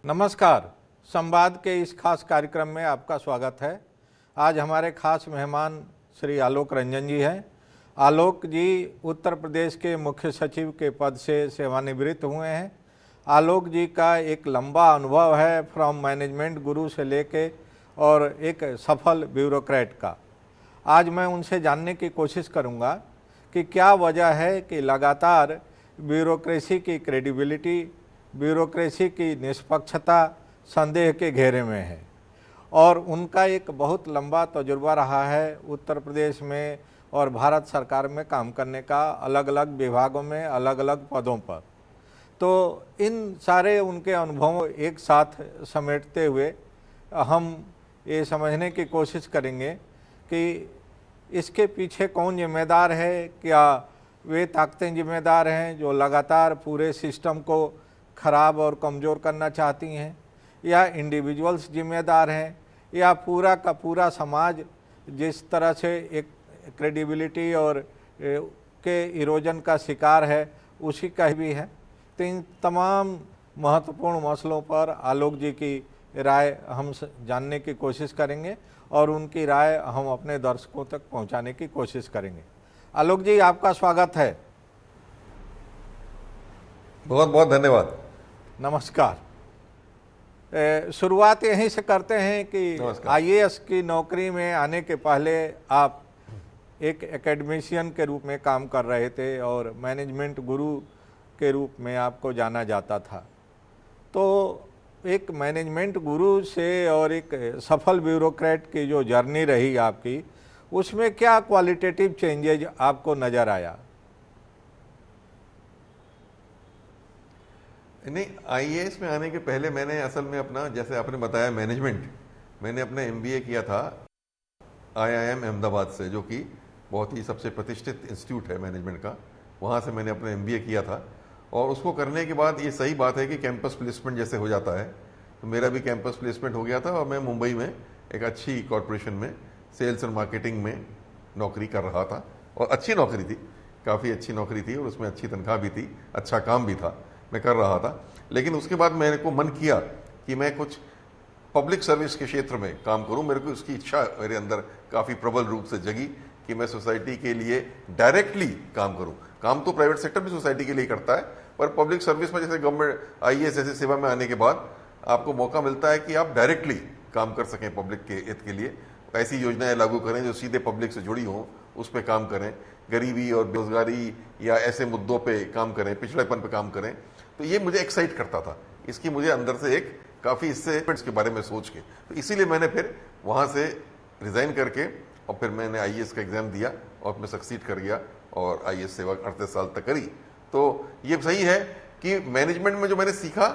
नमस्कार। संवाद के इस खास कार्यक्रम में आपका स्वागत है। आज हमारे खास मेहमान श्री आलोक रंजन जी हैं। आलोक जी उत्तर प्रदेश के मुख्य सचिव के पद से सेवानिवृत्त हुए हैं। आलोक जी का एक लंबा अनुभव है फ्रॉम मैनेजमेंट गुरु से लेके और एक सफल ब्यूरोक्रेट का। आज मैं उनसे जानने की कोशिश करूंगा कि क्या वजह है कि लगातार ब्यूरोक्रेसी की क्रेडिबिलिटी, ब्यूरोक्रेसी की निष्पक्षता संदेह के घेरे में है और उनका एक बहुत लंबा तजुर्बा रहा है उत्तर प्रदेश में और भारत सरकार में काम करने का, अलग अलग विभागों में अलग अलग पदों पर। तो इन सारे उनके अनुभवों एक साथ समेटते हुए हम ये समझने की कोशिश करेंगे कि इसके पीछे कौन जिम्मेदार है। क्या वे ताकतें जिम्मेदार हैं जो लगातार पूरे सिस्टम को ख़राब और कमज़ोर करना चाहती हैं, या इंडिविजुअल्स जिम्मेदार हैं, या पूरा का पूरा समाज जिस तरह से एक क्रेडिबिलिटी और के इरोजन का शिकार है उसी का भी है। तो इन तमाम महत्वपूर्ण मसलों पर आलोक जी की राय हम जानने की कोशिश करेंगे और उनकी राय हम अपने दर्शकों तक पहुंचाने की कोशिश करेंगे। आलोक जी, आपका स्वागत है। बहुत बहुत धन्यवाद। नमस्कार। शुरुआत यहीं से करते हैं कि आईएएस की नौकरी में आने के पहले आप एक एकेडमिशियन के रूप में काम कर रहे थे और मैनेजमेंट गुरु के रूप में आपको जाना जाता था। तो एक मैनेजमेंट गुरु से और एक सफल ब्यूरोक्रेट की जो जर्नी रही आपकी, उसमें क्या क्वालिटेटिव चेंजेज आपको नज़र आया? नहीं, आईएएस में आने के पहले मैंने असल में अपना, जैसे आपने बताया, मैनेजमेंट, मैंने अपना एमबीए किया था आईआईएम अहमदाबाद से, जो कि बहुत ही सबसे प्रतिष्ठित इंस्टीट्यूट है मैनेजमेंट का। वहाँ से मैंने अपना एमबीए किया था और उसको करने के बाद ये सही बात है कि कैंपस प्लेसमेंट जैसे हो जाता है, तो मेरा भी कैंपस प्लेसमेंट हो गया था और मैं मुंबई में एक अच्छी कॉरपोरेशन में सेल्स एंड मार्केटिंग में नौकरी कर रहा था। और अच्छी नौकरी थी, काफ़ी अच्छी नौकरी थी और उसमें अच्छी तनख्वाह भी थी, अच्छा काम भी था, मैं कर रहा था। लेकिन उसके बाद मेरे को मन किया कि मैं कुछ पब्लिक सर्विस के क्षेत्र में काम करूं। मेरे को उसकी इच्छा मेरे अंदर काफ़ी प्रबल रूप से जगी कि मैं सोसाइटी के लिए डायरेक्टली काम करूं। काम तो प्राइवेट सेक्टर भी सोसाइटी के लिए करता है, पर पब्लिक सर्विस में, जैसे गवर्नमेंट आईएएस ऐसी सेवा में आने के बाद आपको मौका मिलता है कि आप डायरेक्टली काम कर सकें पब्लिक के हित के लिए। ऐसी योजनाएं लागू करें जो सीधे पब्लिक से जुड़ी हों, उस पर काम करें, गरीबी और बेरोजगारी या ऐसे मुद्दों पे काम करें, पिछड़ेपन पे काम करें। तो ये मुझे एक्साइट करता था, इसकी मुझे अंदर से एक काफ़ी इसके बारे में सोच के, तो इसीलिए मैंने फिर वहाँ से रिज़ाइन करके और फिर मैंने आईएएस का एग्ज़ाम दिया और मैं सक्सीड कर गया और आईएएस सेवा 38 साल तक करी। तो ये सही है कि मैनेजमेंट में जो मैंने सीखा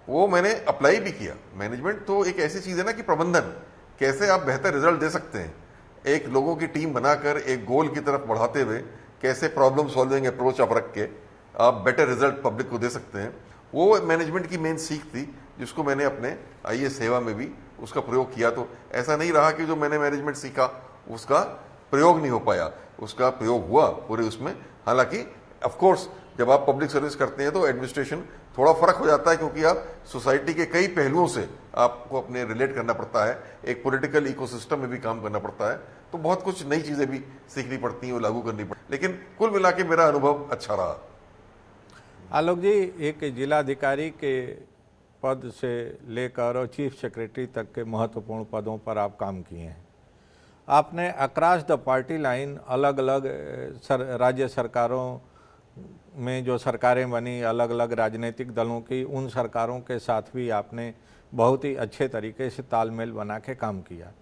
वो मैंने अप्लाई भी किया। मैनेजमेंट तो एक ऐसी चीज़ है ना कि प्रबंधन, कैसे आप बेहतर रिजल्ट दे सकते हैं, एक लोगों की टीम बनाकर एक गोल की तरफ बढ़ाते हुए कैसे प्रॉब्लम सॉल्विंग अप्रोच आप रख के आप बेटर रिजल्ट पब्लिक को दे सकते हैं, वो मैनेजमेंट की मेन सीख थी, जिसको मैंने अपने आईएएस सेवा में भी उसका प्रयोग किया। तो ऐसा नहीं रहा कि जो मैंने मैनेजमेंट सीखा उसका प्रयोग नहीं हो पाया, उसका प्रयोग हुआ पूरे उसमें। हालांकि ऑफ कोर्स जब आप पब्लिक सर्विस करते हैं तो एडमिनिस्ट्रेशन थोड़ा फर्क हो जाता है, क्योंकि आप सोसाइटी के कई पहलुओं से आपको अपने रिलेट करना पड़ता है, एक पॉलिटिकल इकोसिस्टम में भी काम करना पड़ता है, तो बहुत कुछ नई चीज़ें भी सीखनी पड़ती हैं और लागू करनी पड़ती। लेकिन कुल मिला के मेरा अनुभव अच्छा रहा। आलोक जी, एक जिलाधिकारी के पद से लेकर और चीफ सेक्रेटरी तक के महत्वपूर्ण पदों पर आप काम किए हैं। आपने अक्रॉस द पार्टी लाइन अलग अलग राज्य सरकारों में जो सरकारें बनी, अलग अलग राजनीतिक दलों की, उन सरकारों के साथ भी आपने बहुत ही अच्छे तरीके से तालमेल बना के काम किया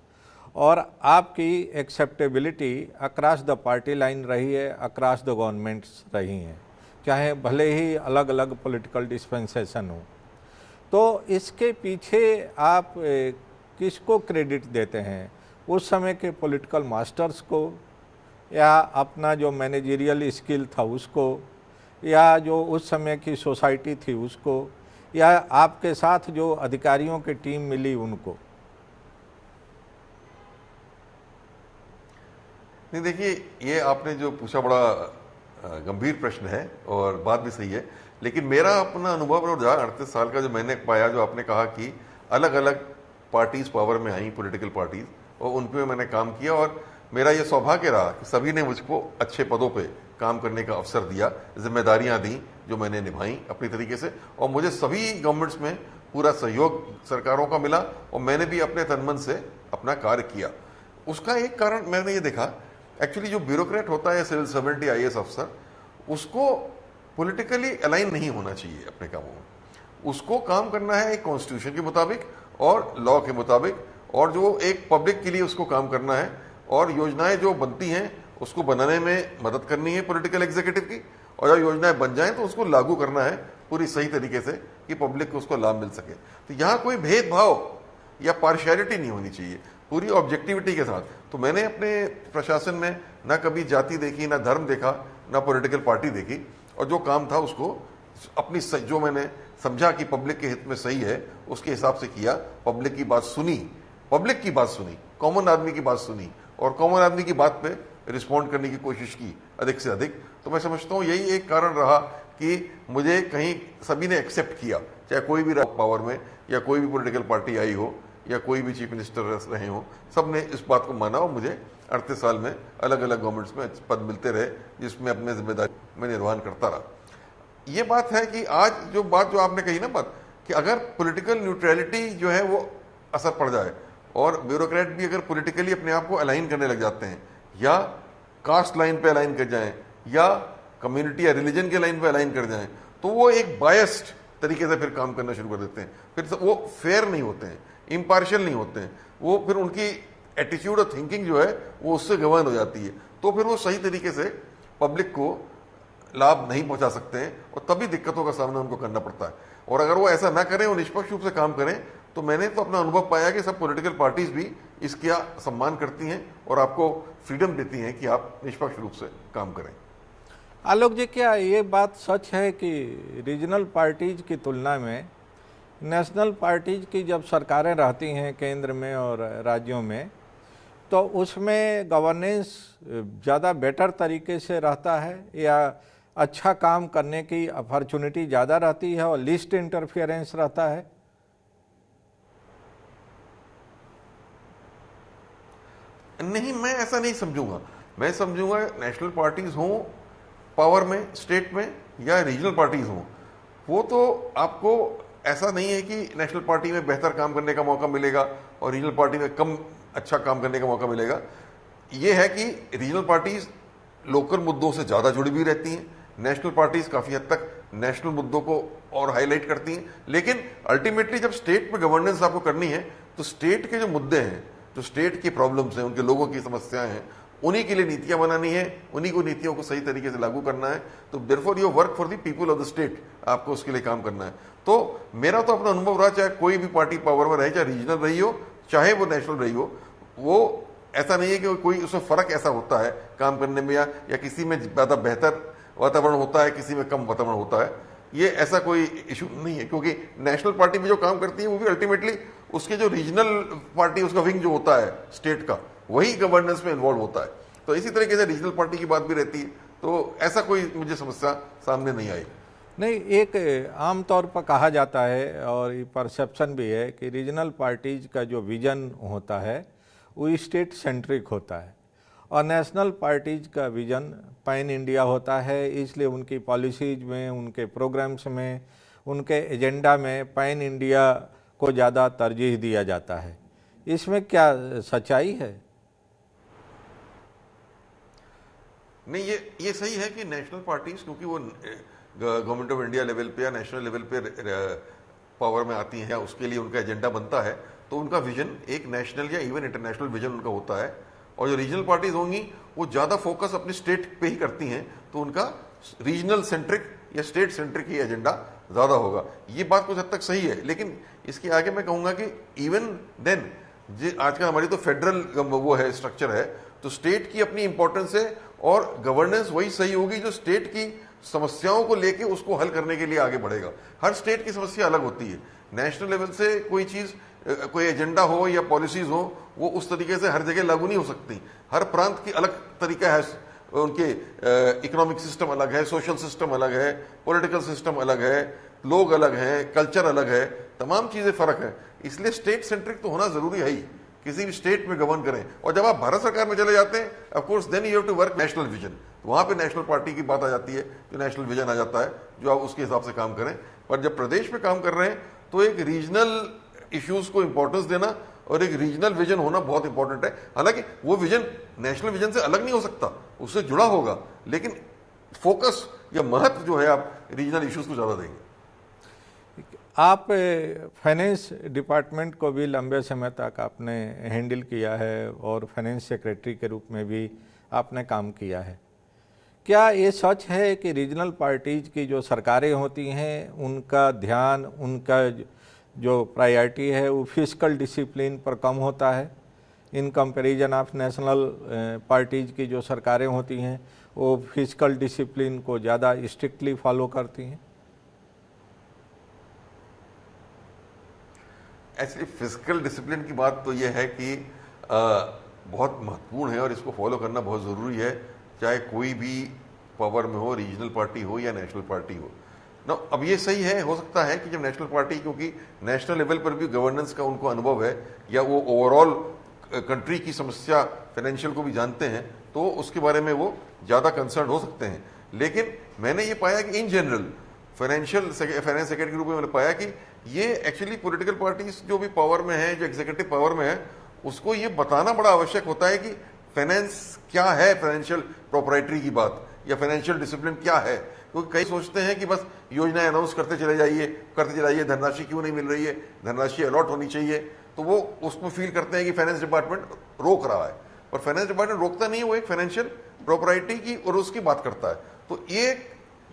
और आपकी acceptability across the party line रही है, अक्रॉस द गवर्नमेंट्स रही हैं, चाहे भले ही अलग अलग पॉलिटिकल डिस्पेंसेशन हो। तो इसके पीछे आप किसको क्रेडिट देते हैं? उस समय के पॉलिटिकल मास्टर्स को, या अपना जो मैनेजरियल स्किल था उसको, या जो उस समय की सोसाइटी थी उसको, या आपके साथ जो अधिकारियों की टीम मिली उनको? नहीं, देखिए, ये आपने जो पूछा बड़ा गंभीर प्रश्न है और बात भी सही है, लेकिन मेरा अपना अनुभव और 38 साल का जो मैंने पाया, जो आपने कहा कि अलग अलग पार्टीज पावर में आई, पॉलिटिकल पार्टीज, और उन पे मैंने काम किया, और मेरा ये सौभाग्य रहा कि सभी ने मुझको अच्छे पदों पे काम करने का अवसर दिया, जिम्मेदारियां दी जो मैंने निभाई अपनी तरीके से, और मुझे सभी गवर्नमेंट्स में पूरा सहयोग सरकारों का मिला, और मैंने भी अपने तन मन से अपना कार्य किया। उसका एक कारण मैंने ये देखा, एक्चुअली जो ब्यूरोक्रेट होता है, सिविल सर्वेंट या IAS अफसर, उसको पॉलिटिकली अलाइन नहीं होना चाहिए अपने कामों में। उसको काम करना है एक कॉन्स्टिट्यूशन के मुताबिक और लॉ के मुताबिक, और जो एक पब्लिक के लिए उसको काम करना है, और योजनाएं जो बनती हैं उसको बनाने में मदद करनी है पॉलिटिकल एग्जीक्यूटिव की, और जब योजनाएं बन जाएं तो उसको लागू करना है पूरी सही तरीके से कि पब्लिक को उसको लाभ मिल सके। तो यहाँ कोई भेदभाव या पार्शियलिटी नहीं होनी चाहिए, पूरी ऑब्जेक्टिविटी के साथ। तो मैंने अपने प्रशासन में ना कभी जाति देखी, ना धर्म देखा, ना पॉलिटिकल पार्टी देखी, और जो काम था उसको अपनी जो मैंने समझा कि पब्लिक के हित में सही है उसके हिसाब से किया। पब्लिक की बात सुनी, पब्लिक की बात सुनी, कॉमन आदमी की बात सुनी, और कॉमन आदमी की बात पे रिस्पॉन्ड करने की कोशिश की अधिक से अधिक। तो मैं समझता हूँ यही एक कारण रहा कि मुझे कहीं सभी ने एक्सेप्ट किया, चाहे कोई भी पावर में या कोई भी पॉलिटिकल पार्टी आई हो या कोई भी चीफ मिनिस्टर रहे हो, सब ने इस बात को माना, और मुझे 38 साल में अलग अलग गवर्नमेंट्स में पद मिलते रहे जिसमें अपने जिम्मेदारी में निर्वहन करता रहा। ये बात है कि आज जो आपने कही ना बात, कि अगर पॉलिटिकल न्यूट्रलिटी जो है वो असर पड़ जाए, और ब्यूरोक्रेट भी अगर पॉलिटिकली अपने आप को अलाइन करने लग जाते हैं, या कास्ट लाइन पे अलाइन कर जाएं, या कम्युनिटी या रिलीजन के लाइन पे अलाइन कर जाएं, तो वो एक बायस्ड तरीके से फिर काम करना शुरू कर देते हैं। फिर वो फेयर नहीं होते हैं, इम्पार्शियल नहीं होते हैं, वो फिर उनकी एटीट्यूड और थिंकिंग जो है वो उससे गवर्न हो जाती है। तो फिर वो सही तरीके से पब्लिक को लाभ नहीं पहुंचा सकते हैं, और तभी दिक्कतों का सामना उनको करना पड़ता है। और अगर वो ऐसा ना करें और निष्पक्ष रूप से काम करें, तो मैंने तो अपना अनुभव पाया कि सब पॉलिटिकल पार्टीज भी इसका सम्मान करती हैं और आपको फ्रीडम देती हैं कि आप निष्पक्ष रूप से काम करें। आलोक जी, क्या ये बात सच है कि रीजनल पार्टीज की तुलना में नेशनल पार्टीज की जब सरकारें रहती हैं केंद्र में और राज्यों में, तो उसमें गवर्नेंस ज़्यादा बेटर तरीके से रहता है, या अच्छा काम करने की अपॉर्चुनिटी ज़्यादा रहती है और लीस्ट इंटरफेरेंस रहता है? नहीं, मैं ऐसा नहीं समझूंगा। मैं समझूंगा नेशनल पार्टीज हों पावर में, स्टेट में, या रीजनल पार्टीज हों, वो तो आपको ऐसा नहीं है कि नेशनल पार्टी में बेहतर काम करने का मौका मिलेगा और रीजनल पार्टी में कम अच्छा काम करने का मौका मिलेगा। ये है कि रीजनल पार्टीज लोकल मुद्दों से ज़्यादा जुड़ी हुई रहती हैं, नेशनल पार्टीज काफ़ी हद तक नेशनल मुद्दों को और हाईलाइट करती हैं। लेकिन अल्टीमेटली जब स्टेट में गवर्नेंस आपको करनी है, तो स्टेट के जो मुद्दे हैं, जो स्टेट की प्रॉब्लम्स हैं, उनके लोगों की समस्याएं हैं, उन्हीं के लिए नीतियां बनानी है, उन्हीं को नीतियों को सही तरीके से लागू करना है। तो therefore you work for the people of the state, आपको उसके लिए काम करना है। तो मेरा तो अपना अनुभव रहा, चाहे कोई भी पार्टी पावर में रहे, चाहे रीजनल रही हो चाहे वो नेशनल रही हो, वो ऐसा नहीं है कि कोई उसमें फर्क ऐसा होता है काम करने में, या किसी में ज़्यादा बेहतर वातावरण होता है, किसी में कम वातावरण होता है। ये ऐसा कोई इशू नहीं है, क्योंकि नेशनल पार्टी भी जो काम करती है वो भी अल्टीमेटली उसके जो रीजनल पार्टी, उसका विंग जो होता है स्टेट का, वही गवर्नेंस में इन्वॉल्व होता है। तो इसी तरीके से रीजनल पार्टी की बात भी रहती है। तो ऐसा कोई मुझे समस्या सामने नहीं आई। नहीं, एक आम तौर पर कहा जाता है और ये परसेप्शन भी है कि रीजनल पार्टीज का जो विज़न होता है वो स्टेट सेंट्रिक होता है, और नेशनल पार्टीज का विज़न पैन इंडिया होता है। इसलिए उनकी पॉलिसीज में, उनके प्रोग्राम्स में, उनके एजेंडा में पैन इंडिया को ज़्यादा तरजीह दिया जाता है। इसमें क्या सच्चाई है? नहीं, ये सही है कि नेशनल पार्टीज, क्योंकि वो गवर्नमेंट ऑफ इंडिया लेवल पे या नेशनल लेवल पे पावर में आती हैं, या उसके लिए उनका एजेंडा बनता है, तो उनका विजन एक नेशनल या इवन इंटरनेशनल विजन उनका होता है। और जो रीजनल पार्टीज होंगी वो ज़्यादा फोकस अपनी स्टेट पे ही करती हैं, तो उनका रीजनल सेंट्रिक या स्टेट सेंट्रिक ही एजेंडा ज़्यादा होगा। ये बात कुछ हद तक सही है, लेकिन इसके आगे मैं कहूँगा कि इवन देन आजकल हमारी तो फेडरल वो है, स्ट्रक्चर है, तो स्टेट की अपनी इंपॉर्टेंस है, और गवर्नेंस वही सही होगी जो स्टेट की समस्याओं को लेके उसको हल करने के लिए आगे बढ़ेगा। हर स्टेट की समस्या अलग होती है। नेशनल लेवल से कोई चीज़, कोई एजेंडा हो या पॉलिसीज हो, वो उस तरीके से हर जगह लागू नहीं हो सकती। हर प्रांत की अलग तरीका है उनके इकोनॉमिक सिस्टम अलग है, सोशल सिस्टम अलग है, पॉलिटिकल सिस्टम अलग है, लोग अलग हैं, कल्चर अलग है, तमाम चीजें फर्क है। इसलिए स्टेट सेंट्रिक तो होना जरूरी है ही, किसी भी स्टेट में गवर्न करें। और जब आप भारत सरकार में चले जाते हैं, of course then you have to work national vision, तो वहां पे नेशनल पार्टी की बात आ जाती है, जो नेशनल विजन आ जाता है, जो आप उसके हिसाब से काम करें। पर जब प्रदेश में काम कर रहे हैं तो एक रीजनल इश्यूज को इंपॉर्टेंस देना और एक रीजनल विजन होना बहुत इंपॉर्टेंट है। हालांकि वो विजन नेशनल विजन से अलग नहीं हो सकता, उससे जुड़ा होगा, लेकिन फोकस या महत्व जो है आप रीजनल इश्यूज को ज्यादा देंगे। आप फाइनेंस डिपार्टमेंट को भी लंबे समय तक आपने हैंडल किया है और फाइनेंस सेक्रेटरी के रूप में भी आपने काम किया है। क्या ये सच है कि रीजनल पार्टीज की जो सरकारें होती हैं उनका ध्यान, उनका जो प्रायोरिटी है वो फिस्कल डिसिप्लिन पर कम होता है in comparison of national parties की जो सरकारें होती हैं वो फिस्कल डिसिप्लिन को ज़्यादा स्ट्रिक्टली फॉलो करती हैं? एक्चुअली फिजिकल डिसिप्लिन की बात तो ये है कि बहुत महत्वपूर्ण है और इसको फॉलो करना बहुत ज़रूरी है, चाहे कोई भी पावर में हो, रीजनल पार्टी हो या नेशनल पार्टी हो ना। अब ये सही है, हो सकता है कि जब नेशनल पार्टी, क्योंकि नेशनल लेवल पर भी गवर्नेंस का उनको अनुभव है या वो ओवरऑल कंट्री की समस्या फाइनेंशियल को भी जानते हैं, तो उसके बारे में वो ज़्यादा कंसर्न हो सकते हैं। लेकिन मैंने ये पाया कि इन जनरल फाइनेंस सेक्रेटरी के रूप में मैंने पाया कि ये एक्चुअली पॉलिटिकल पार्टीज जो भी पावर में है, जो एग्जीक्यूटिव पावर में है, उसको ये बताना बड़ा आवश्यक होता है कि फाइनेंस क्या है, फाइनेंशियल प्रोप्राइटरी की बात या फाइनेंशियल डिसिप्लिन क्या है। क्योंकि कई सोचते हैं कि बस योजनाएं अनाउंस करते चले जाइए, धनराशि क्यों नहीं मिल रही है, धनराशि अलॉट होनी चाहिए, तो वो उसको फील करते हैं कि फाइनेंस डिपार्टमेंट रोक रहा है। और फाइनेंस डिपार्टमेंट रोकता नहीं है, वो एक फाइनेंशियल प्रोप्राइटरी की और उसकी बात करता है। तो ये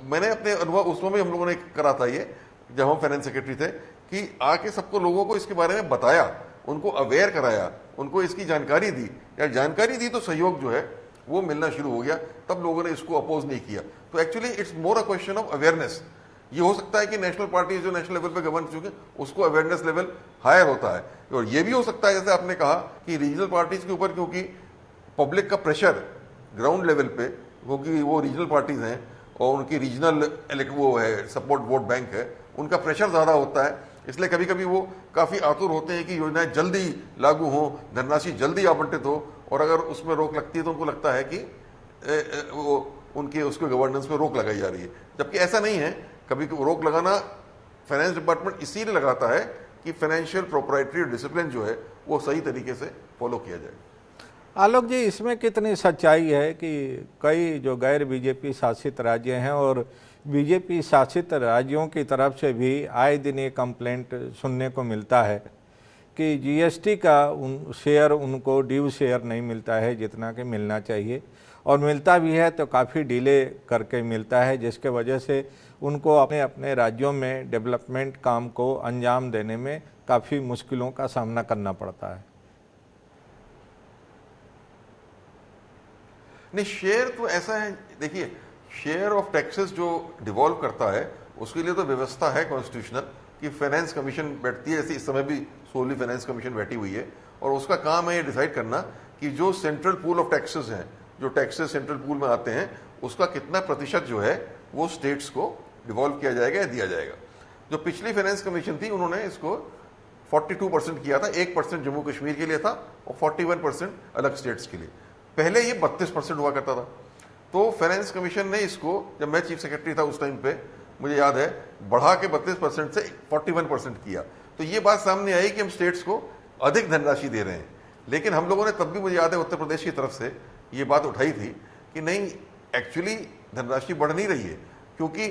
मैंने अपने अनुभव उसमें भी हम लोगों ने करा था, ये जब हम फाइनेंस सेक्रेटरी थे, कि आके सबको लोगों को इसके बारे में बताया, उनको अवेयर कराया, उनको इसकी जानकारी दी। या जानकारी दी तो सहयोग जो है वो मिलना शुरू हो गया, तब लोगों ने इसको अपोज नहीं किया। तो actually it's more a question of awareness. ये हो सकता है कि नेशनल पार्टी जो नेशनल लेवल पे गवर्न चुके उसको अवेयरनेस लेवल हायर होता है, और ये भी हो सकता है जैसे आपने कहा कि रीजनल पार्टीज के ऊपर, क्योंकि पब्लिक का प्रेशर ग्राउंड लेवल पे, क्योंकि वो रीजनल पार्टीज हैं और उनकी रीजनल वो है सपोर्ट वोट बैंक है, उनका प्रेशर ज़्यादा होता है, इसलिए कभी कभी वो काफ़ी आतुर होते हैं कि योजनाएं जल्दी लागू हों, धनराशि जल्दी आवंटित हो, और अगर उसमें रोक लगती है तो उनको लगता है कि वो उनके उसके गवर्नेंस में रोक लगाई जा रही है, जबकि ऐसा नहीं है। कभी रोक लगाना फाइनेंस डिपार्टमेंट इसीलिए लगाता है कि फाइनेंशियल प्रोप्राइटरी डिसिप्लिन जो है वो सही तरीके से फॉलो किया जाए। आलोक जी, इसमें कितनी सच्चाई है कि कई जो गैर बीजेपी शासित राज्य हैं और बीजेपी शासित राज्यों की तरफ से भी आए दिन ये कंप्लेंट सुनने को मिलता है कि जीएसटी का शेयर उनको ड्यू शेयर नहीं मिलता है जितना कि मिलना चाहिए, और मिलता भी है तो काफ़ी डिले करके मिलता है, जिसके वजह से उनको अपने अपने राज्यों में डेवलपमेंट काम को अंजाम देने में काफ़ी मुश्किलों का सामना करना पड़ता है। नहीं, शेयर तो ऐसा है, देखिए शेयर ऑफ टैक्सेस जो डिवॉल्व करता है उसके लिए तो व्यवस्था है कॉन्स्टिट्यूशनल कि फाइनेंस कमीशन बैठती है, ऐसे इस समय भी सोली फाइनेंस कमीशन बैठी हुई है, और उसका काम है ये डिसाइड करना कि जो सेंट्रल पूल ऑफ टैक्सेस हैं, जो टैक्सेस सेंट्रल पूल में आते हैं, उसका कितना प्रतिशत जो है वो स्टेट्स को डिवॉल्व किया जाएगा या दिया जाएगा। जो पिछली फाइनेंस कमीशन थी उन्होंने इसको 42% किया था, 1% जम्मू कश्मीर के लिए था और 41% अलग स्टेट्स के लिए। पहले ये 32% हुआ करता था। तो फाइनेंस कमीशन ने इसको, जब मैं चीफ सेक्रेटरी था उस टाइम पे, मुझे याद है, बढ़ा के 32% से 41% किया। तो ये बात सामने आई कि हम स्टेट्स को अधिक धनराशि दे रहे हैं। लेकिन हम लोगों ने तब भी, मुझे याद है, उत्तर प्रदेश की तरफ से ये बात उठाई थी कि नहीं, एक्चुअली धनराशि बढ़ नहीं रही है, क्योंकि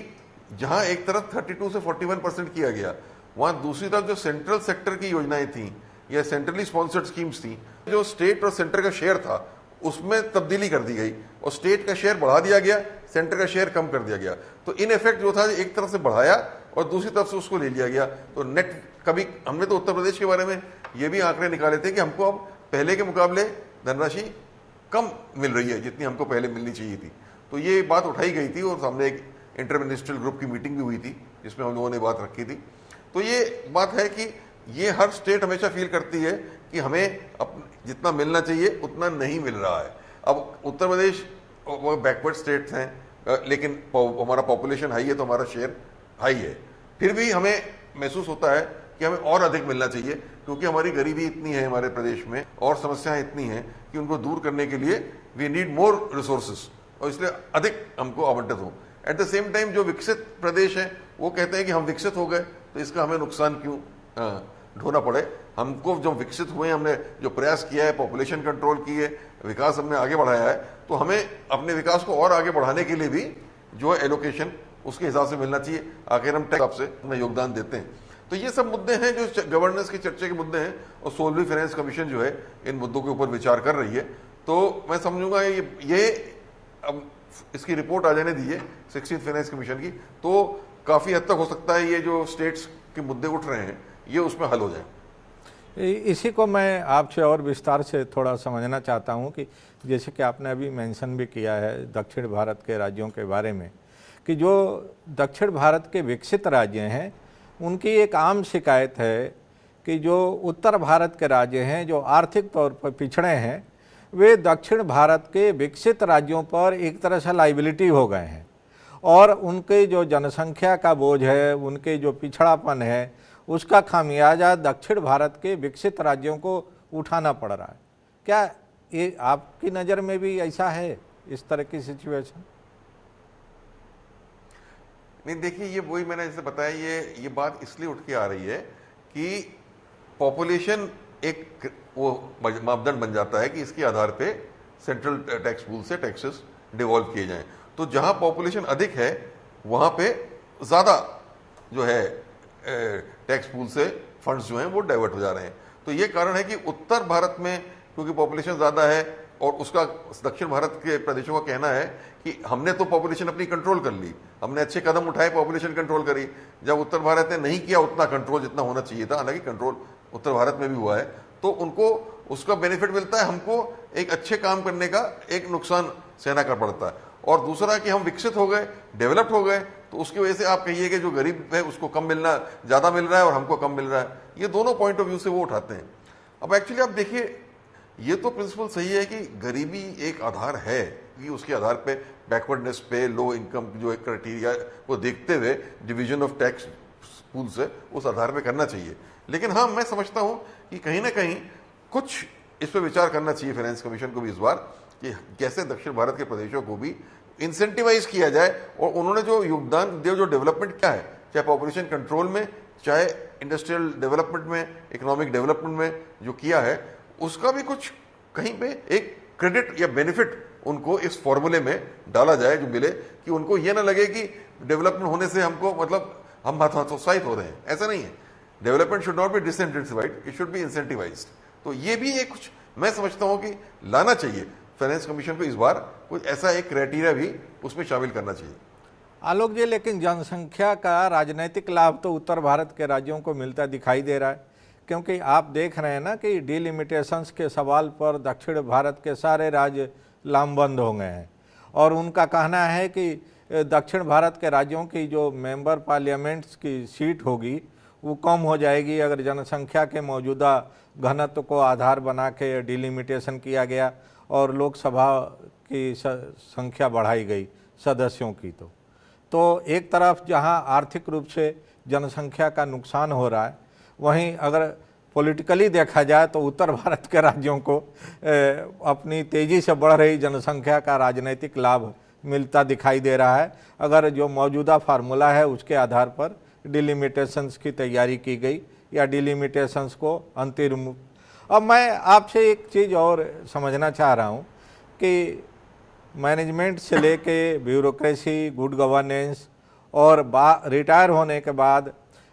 जहां एक तरफ 32 से 41% किया गया, वहां दूसरी तरफ जो सेंट्रल सेक्टर की योजनाएं थी या सेंट्रली स्पॉन्सर्ड स्कीम्स थी, जो स्टेट और सेंटर का शेयर था उसमें तब्दीली कर दी गई और स्टेट का शेयर बढ़ा दिया गया, सेंटर का शेयर कम कर दिया गया। तो इन इफेक्ट जो था एक तरफ से बढ़ाया और दूसरी तरफ से उसको ले लिया गया। तो नेट, कभी हमने तो उत्तर प्रदेश के बारे में ये भी आंकड़े निकाले थे कि हमको अब पहले के मुकाबले धनराशि कम मिल रही है जितनी हमको पहले मिलनी चाहिए थी। तो ये बात उठाई गई थी और सामने एक इंटर मिनिस्ट्रियल ग्रुप की मीटिंग भी हुई थी जिसमें हम लोगों ने बात रखी थी। तो ये बात है कि ये हर स्टेट हमेशा फील करती है कि हमें जितना मिलना चाहिए उतना नहीं मिल रहा है। अब उत्तर प्रदेश वो बैकवर्ड स्टेट्स हैं, लेकिन हमारा पॉपुलेशन हाई है तो हमारा शेयर हाई है, फिर भी हमें महसूस होता है कि हमें और अधिक मिलना चाहिए, क्योंकि हमारी गरीबी इतनी है हमारे प्रदेश में और समस्याएं इतनी हैं कि उनको दूर करने के लिए वी नीड मोर रिसोर्सेस, और इसलिए अधिक हमको आवंटित हो। एट द सेम टाइम जो विकसित प्रदेश है वो कहते हैं कि हम विकसित हो गए तो इसका हमें नुकसान क्यों ढोना पड़े। हमको जो विकसित हुए, हमने जो प्रयास किया है, पॉपुलेशन कंट्रोल की है, विकास हमने आगे बढ़ाया है, तो हमें अपने विकास को और आगे बढ़ाने के लिए भी जो है एलोकेशन उसके हिसाब से मिलना चाहिए। आखिर हम टैक्स से अपना योगदान देते हैं। तो ये सब मुद्दे हैं जो गवर्नेंस की चर्चा के मुद्दे हैं, और 16वीं फाइनेंस कमीशन जो है इन मुद्दों के ऊपर विचार कर रही है। तो मैं समझूंगा ये अब इसकी रिपोर्ट आ जाने दीजिए 16th फाइनेंस कमीशन की, तो काफी हद तक हो सकता है ये जो स्टेट्स के मुद्दे उठ रहे हैं ये उसमें हल हो जाए। इसी को मैं आपसे और विस्तार से थोड़ा समझना चाहता हूं कि जैसे कि आपने अभी मेंशन भी किया है दक्षिण भारत के राज्यों के बारे में, कि जो दक्षिण भारत के विकसित राज्य हैं उनकी एक आम शिकायत है कि जो उत्तर भारत के राज्य हैं जो आर्थिक तौर पर पिछड़े हैं, वे दक्षिण भारत के विकसित राज्यों पर एक तरह से लाइबिलिटी हो गए हैं, और उनके जो जनसंख्या का बोझ है, उनके जो पिछड़ापन है, उसका खामियाजा दक्षिण भारत के विकसित राज्यों को उठाना पड़ रहा है। क्या ये आपकी नज़र में भी ऐसा है, इस तरह की सिचुएशन? नहीं, देखिए ये वही मैंने जैसे बताया, ये बात इसलिए उठ के आ रही है कि पॉपुलेशन एक वो मापदंड बन जाता है कि इसके आधार पे सेंट्रल टैक्स पूल से टैक्सेस डिवॉल्व किए जाएं। तो जहां पॉपुलेशन अधिक है वहां पे ज्यादा जो है टैक्स पूल से फंड्स जो हैं वो डाइवर्ट हो जा रहे हैं। तो ये कारण है कि उत्तर भारत में क्योंकि पॉपुलेशन ज्यादा है, और उसका दक्षिण भारत के प्रदेशों का कहना है कि हमने तो पॉपुलेशन अपनी कंट्रोल कर ली, हमने अच्छे कदम उठाए, पॉपुलेशन कंट्रोल करी, जब उत्तर भारत ने नहीं किया उतना कंट्रोल जितना होना चाहिए था, हालांकि कंट्रोल उत्तर भारत में भी हुआ है, तो उनको उसका बेनिफिट मिलता है, हमको एक अच्छे काम करने का एक नुकसान सहना कर पड़ता है। और दूसरा कि हम विकसित हो गए, डेवलप्ड हो गए, तो उसकी वजह से आप कहिए कि जो गरीब है उसको कम मिलना, ज्यादा मिल रहा है और हमको कम मिल रहा है, ये दोनों पॉइंट ऑफ व्यू से वो उठाते हैं। अब एक्चुअली आप देखिए, ये तो प्रिंसिपल सही है कि गरीबी एक आधार है कि उसके आधार पे बैकवर्डनेस पे, लो इनकम जो एक क्राइटेरिया को देखते हुए डिवीजन ऑफ टैक्स पूल से उस आधार पे करना चाहिए। लेकिन हाँ, मैं समझता हूं कि कहीं ना कहीं कुछ इस पर विचार करना चाहिए फाइनेंस कमीशन को भी इस बार, कि कैसे दक्षिण भारत के प्रदेशों को भी इंसेंटिवाइज किया जाए, और उन्होंने जो योगदान दिया, जो डेवलपमेंट क्या है, चाहे पॉपुलेशन कंट्रोल में, चाहे इंडस्ट्रियल डेवलपमेंट में, इकोनॉमिक डेवलपमेंट में जो किया है, उसका भी कुछ कहीं पे एक क्रेडिट या बेनिफिट उनको इस फॉर्मूले में डाला जाए, जो मिले, कि उनको ये ना लगे कि डेवलपमेंट होने से हमको मतलब हम हतोत्साहित हो रहे हैं। ऐसा नहीं है, development should not be disincentivized, it should be incentivized. तो ये भी एक कुछ मैं समझता हूं कि लाना चाहिए फाइनेंस कमीशन को इस बार, कुछ ऐसा एक क्राइटेरिया भी उसमें शामिल करना चाहिए। आलोक जी, लेकिन जनसंख्या का राजनीतिक लाभ तो उत्तर भारत के राज्यों को मिलता दिखाई दे रहा है, क्योंकि आप देख रहे हैं ना कि डिलिमिटेशंस के सवाल पर दक्षिण भारत के सारे राज्य लामबंद हो गए हैं, और उनका कहना है कि दक्षिण भारत के राज्यों की जो मेंबर पार्लियामेंट्स की सीट होगी वो कम हो जाएगी अगर जनसंख्या के मौजूदा घनत्व को आधार बना के डिलिमिटेशन किया गया और लोकसभा की संख्या बढ़ाई गई सदस्यों की। तो एक तरफ जहां आर्थिक रूप से जनसंख्या का नुकसान हो रहा है, वहीं अगर पॉलिटिकली देखा जाए तो उत्तर भारत के राज्यों को अपनी तेज़ी से बढ़ रही जनसंख्या का राजनीतिक लाभ मिलता दिखाई दे रहा है, अगर जो मौजूदा फार्मूला है उसके आधार पर डिलिमिटेशंस की तैयारी की गई या डिलिमिटेशंस को अंतिम। अब मैं आपसे एक चीज़ और समझना चाह रहा हूँ कि मैनेजमेंट से लेके ब्यूरोक्रेसी, गुड गवर्नेंस, और रिटायर होने के बाद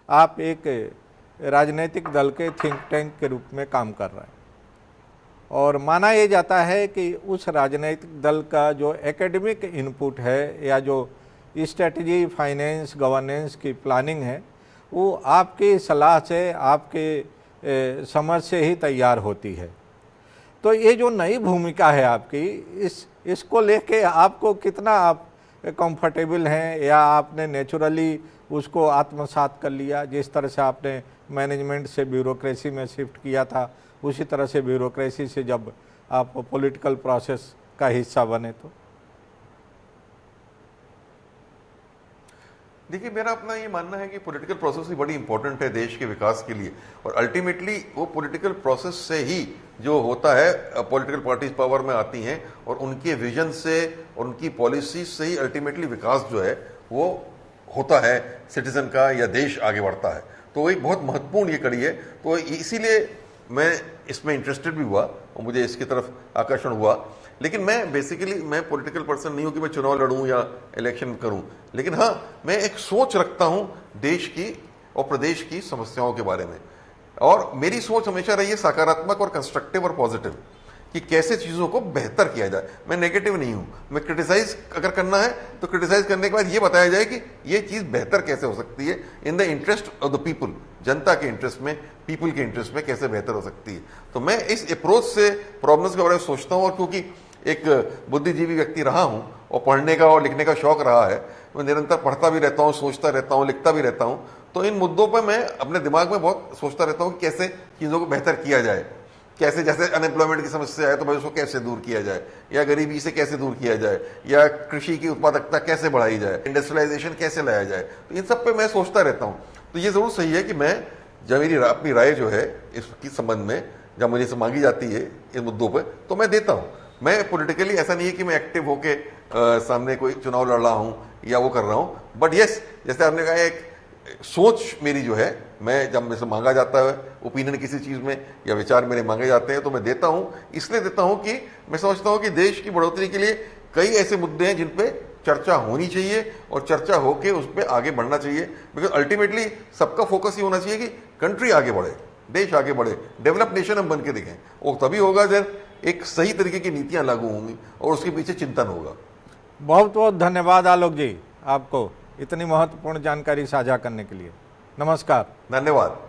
आप एक राजनीतिक दल के थिंक टैंक के रूप में काम कर रहे हैं, और माना ये जाता है कि उस राजनीतिक दल का जो एकेडमिक इनपुट है या जो स्ट्रेटजी, फाइनेंस, गवर्नेंस की प्लानिंग है, वो आपकी सलाह से, आपके समझ से ही तैयार होती है। तो ये जो नई भूमिका है आपकी, इसको लेके आपको कितना आप कंफर्टेबल हैं, या आपने नेचुरली उसको आत्मसात कर लिया? जिस तरह से आपने मैनेजमेंट से ब्यूरोक्रेसी में शिफ्ट किया था, उसी तरह से ब्यूरोक्रेसी से जब आप पॉलिटिकल प्रोसेस का हिस्सा बने तो? देखिए, मेरा अपना ये मानना है कि पॉलिटिकल प्रोसेस ही बड़ी इंपॉर्टेंट है देश के विकास के लिए, और अल्टीमेटली वो पॉलिटिकल प्रोसेस से ही जो होता है, पॉलिटिकल पार्टीज पावर में आती हैं और उनके विजन से और उनकी पॉलिसीज से ही अल्टीमेटली विकास जो है वो होता है सिटीजन का, या देश आगे बढ़ता है। तो एक बहुत महत्वपूर्ण ये कड़ी है। तो इसीलिए मैं इसमें इंटरेस्टेड भी हुआ और मुझे इसकी तरफ आकर्षण हुआ। लेकिन मैं बेसिकली मैं पॉलिटिकल पर्सन नहीं हूं कि मैं चुनाव लड़ूं या इलेक्शन करूं, लेकिन हाँ, मैं एक सोच रखता हूं देश की और प्रदेश की समस्याओं के बारे में, और मेरी सोच हमेशा रही है सकारात्मक और कंस्ट्रक्टिव और पॉजिटिव, कि कैसे चीजों को बेहतर किया जाए। मैं नेगेटिव नहीं हूं। मैं क्रिटिसाइज अगर करना है तो क्रिटिसाइज करने के बाद ये बताया जाए कि ये चीज बेहतर कैसे हो सकती है, in the interest of the people, जनता के इंटरेस्ट में, पीपल के इंटरेस्ट में कैसे बेहतर हो सकती है। तो मैं इस अप्रोच से प्रॉब्लम्स के बारे में सोचता हूं, और क्योंकि एक बुद्धिजीवी व्यक्ति रहा हूं और पढ़ने का और लिखने का शौक रहा है, मैं निरंतर पढ़ता भी रहता हूं, सोचता रहता हूं, लिखता भी रहता हूं। तो इन मुद्दों पर मैं अपने दिमाग में बहुत सोचता रहता हूं कि कैसे चीजों को बेहतर किया जाए, कैसे, जैसे अनएम्प्लॉयमेंट की समस्या है तो भाई उसको कैसे दूर किया जाए, या गरीबी से कैसे दूर किया जाए, या कृषि की उत्पादकता कैसे बढ़ाई जाए, इंडस्ट्रियलाइजेशन कैसे लाया जाए। तो इन सब पे मैं सोचता रहता हूं। तो ये जरूर सही है कि मैं जब मेरी अपनी राय जो है इसके संबंध में जब मुझे से मांगी जाती है इन मुद्दों पर, तो मैं देता हूं। मैं पॉलिटिकली ऐसा नहीं है कि मैं एक्टिव होके सामने कोई चुनाव लड़ रहा हूं या वो कर रहा हूं, बट यस, जैसे आपने कहा, एक सोच मेरी जो है, मैं जब मेरे से मांगा जाता है ओपिनियन किसी चीज में या विचार मेरे मांगे जाते हैं तो मैं देता हूं। इसलिए देता हूं कि मैं समझता हूं कि देश की बढ़ोतरी के लिए कई ऐसे मुद्दे हैं जिन पे चर्चा होनी चाहिए और चर्चा होके उस पर आगे बढ़ना चाहिए। बिकॉज अल्टीमेटली सबका फोकस ये होना चाहिए कि कंट्री आगे बढ़े, देश आगे बढ़े, डेवलप नेशन हम बन के दिखें। वो तभी होगा जब एक सही तरीके की नीतियां लागू होंगी और उसके पीछे चिंतन होगा। बहुत बहुत धन्यवाद आलोक जी, आपको इतनी महत्वपूर्ण जानकारी साझा करने के लिए। नमस्कार। धन्यवाद।